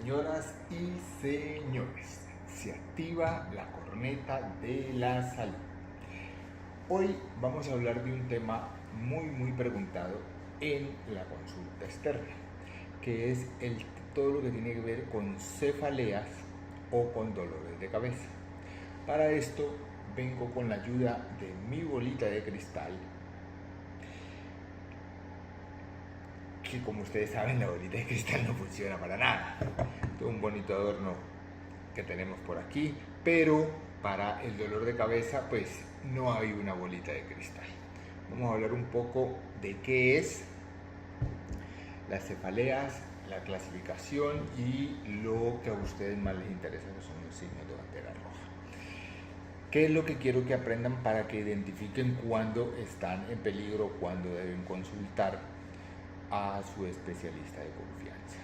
Señoras y señores, se activa la corneta de la salud. Hoy vamos a hablar de un tema muy preguntado en la consulta externa, que es todo lo que tiene que ver con cefaleas o con dolores de cabeza. Para esto vengo con la ayuda de mi bolita de cristal, que como ustedes saben la bolita de cristal no funciona para nada. Todo un bonito adorno que tenemos por aquí, pero para el dolor de cabeza pues no hay una bolita de cristal. Vamos a hablar un poco de qué es las cefaleas, la clasificación y lo que a ustedes más les interesa, que son los signos de bandera roja. ¿Qué es lo que quiero que aprendan para que identifiquen cuándo están en peligro, cuándo deben consultar a su especialista de confianza?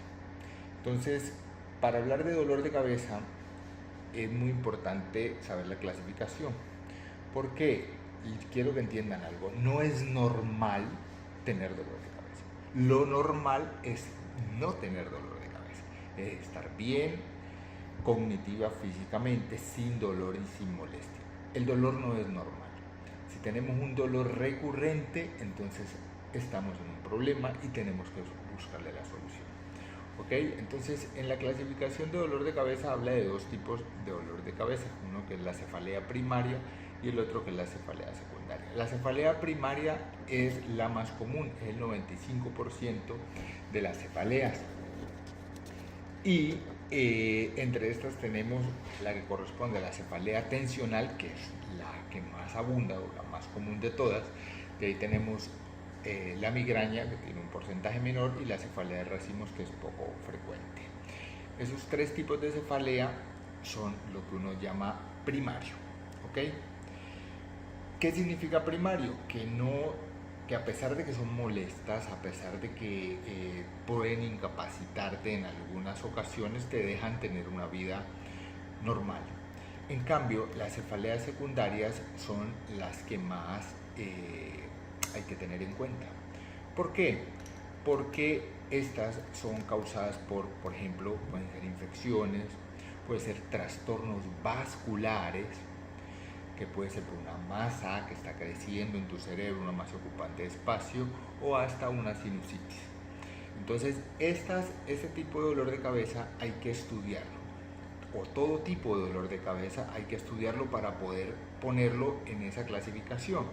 Entonces, para hablar de dolor de cabeza es muy importante saber la clasificación. ¿Por qué? Y quiero que entiendan algo, no es normal tener dolor de cabeza. Lo normal es no tener dolor de cabeza, es estar bien cognitiva, físicamente, sin dolor y sin molestia. El dolor no es normal. Si tenemos un dolor recurrente, entonces estamos en un problema y tenemos que buscarle la solución. ¿Ok? Entonces, en la clasificación de dolor de cabeza habla de dos tipos de dolor de cabeza, uno que es la cefalea primaria y el otro que es la cefalea secundaria. La cefalea primaria es la más común, es el 95% de las cefaleas. Y entre estas tenemos la que corresponde a la cefalea tensional, que es la que más abunda o la más común de todas. De ahí tenemos la migraña, que tiene un porcentaje menor, y la cefalea de racimos, que es poco frecuente. Esos tres tipos de cefalea son lo que uno llama primario. ¿Ok? ¿Qué significa primario? Que a pesar de que son molestas, a pesar de que pueden incapacitarte en algunas ocasiones, te dejan tener una vida normal. En cambio, las cefaleas secundarias son las que más hay que tener en cuenta. ¿Por qué? Porque estas son causadas por ejemplo, pueden ser infecciones, pueden ser trastornos vasculares, que puede ser por una masa que está creciendo en tu cerebro, una masa ocupante de espacio, o hasta una sinusitis. Entonces, este tipo de dolor de cabeza hay que estudiarlo, o todo tipo de dolor de cabeza hay que estudiarlo para poder ponerlo en esa clasificación.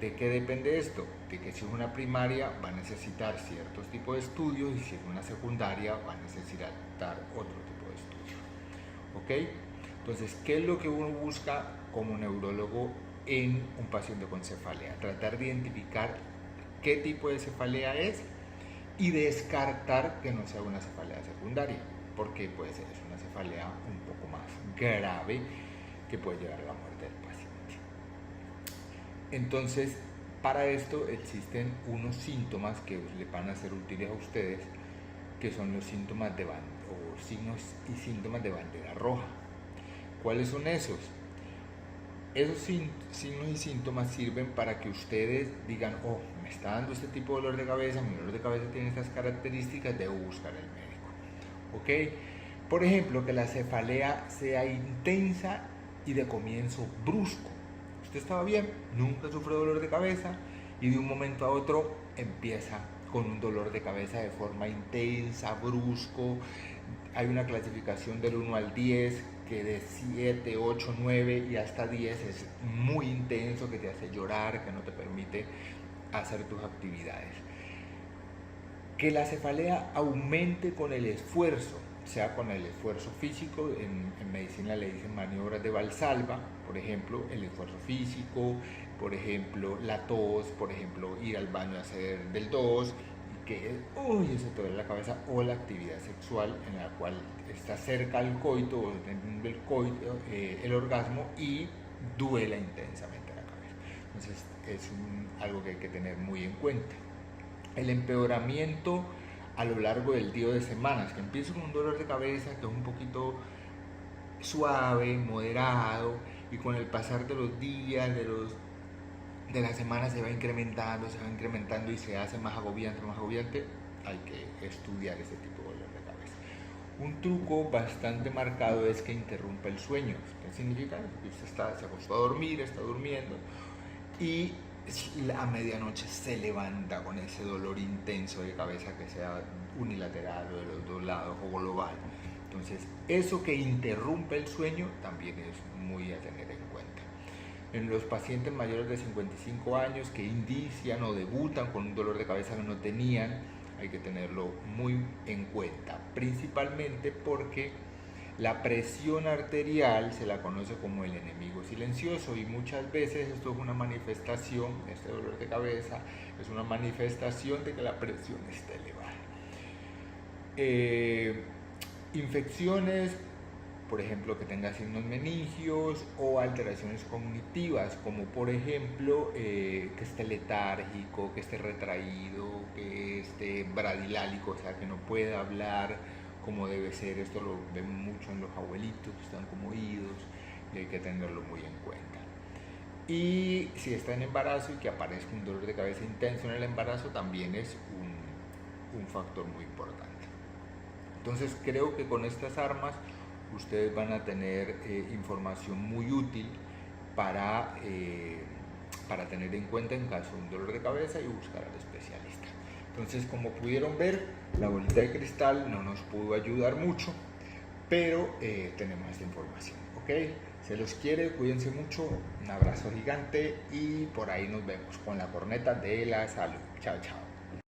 ¿De qué depende esto? De que si es una primaria va a necesitar ciertos tipos de estudios y si es una secundaria va a necesitar otro tipo de estudio. ¿Ok? Entonces, ¿qué es lo que uno busca como neurólogo en un paciente con cefalea? Tratar de identificar qué tipo de cefalea es y descartar que no sea una cefalea secundaria, porque puede ser una cefalea un poco más grave que puede llevar a la muerte del paciente. Entonces, para esto existen unos síntomas que le van a ser útiles a ustedes, que son los síntomas de signos y síntomas de bandera roja. ¿Cuáles son esos? Esos signos y síntomas sirven para que ustedes digan, oh, me está dando este tipo de dolor de cabeza, mi dolor de cabeza tiene estas características, debo buscar al médico. ¿Ok? Por ejemplo, que la cefalea sea intensa y de comienzo brusco. Usted estaba bien, nunca sufrió dolor de cabeza y de un momento a otro empieza con un dolor de cabeza de forma intensa, brusco. Hay una clasificación del 1 al 10 que de 7, 8, 9 y hasta 10 es muy intenso, que te hace llorar, que no te permite hacer tus actividades. Que la cefalea aumente con el esfuerzo, sea con el esfuerzo físico, en medicina le dicen maniobras de Valsalva, por ejemplo, el esfuerzo físico, por ejemplo, la tos, por ejemplo, ir al baño a hacer del 2, que ese te duele la cabeza, o la actividad sexual en la cual está cerca al coito o el coito, el orgasmo, y duela intensamente la cabeza. Entonces es algo que hay que tener muy en cuenta. El empeoramiento a lo largo del día o de semanas, que empiezo con un dolor de cabeza que es un poquito suave, moderado, y con el pasar de los días, de las semanas se va incrementando y se hace más agobiante, hay que estudiar ese tipo de dolor de cabeza. Un truco bastante marcado es que interrumpa el sueño. ¿Qué significa? Que usted se acostó a dormir, está durmiendo y a medianoche se levanta con ese dolor intenso de cabeza, que sea unilateral o de los dos lados o global. Entonces, eso que interrumpe el sueño también es muy a tener en cuenta. En los pacientes mayores de 55 años que inician o debutan con un dolor de cabeza que no tenían, hay que tenerlo muy en cuenta, principalmente porque la presión arterial se la conoce como el enemigo silencioso y muchas veces esto es una manifestación, este dolor de cabeza es una manifestación de que la presión está elevada. Infecciones, por ejemplo, que tenga signos meningios o alteraciones cognitivas, como por ejemplo que esté letárgico, que esté retraído, que esté bradilálico, o sea, que no pueda hablar como debe ser. Esto lo vemos mucho en los abuelitos que están como oídos y hay que tenerlo muy en cuenta. Y si está en embarazo y que aparezca un dolor de cabeza intenso en el embarazo, también es un factor muy importante. Entonces creo que con estas armas ustedes van a tener información muy útil para tener en cuenta en caso de un dolor de cabeza y buscar al especialista. Entonces, como pudieron ver, la bolita de cristal no nos pudo ayudar mucho, pero tenemos esta información, ¿ok? Se los quiere, cuídense mucho, un abrazo gigante y por ahí nos vemos con la corneta de la salud. Chao, chao.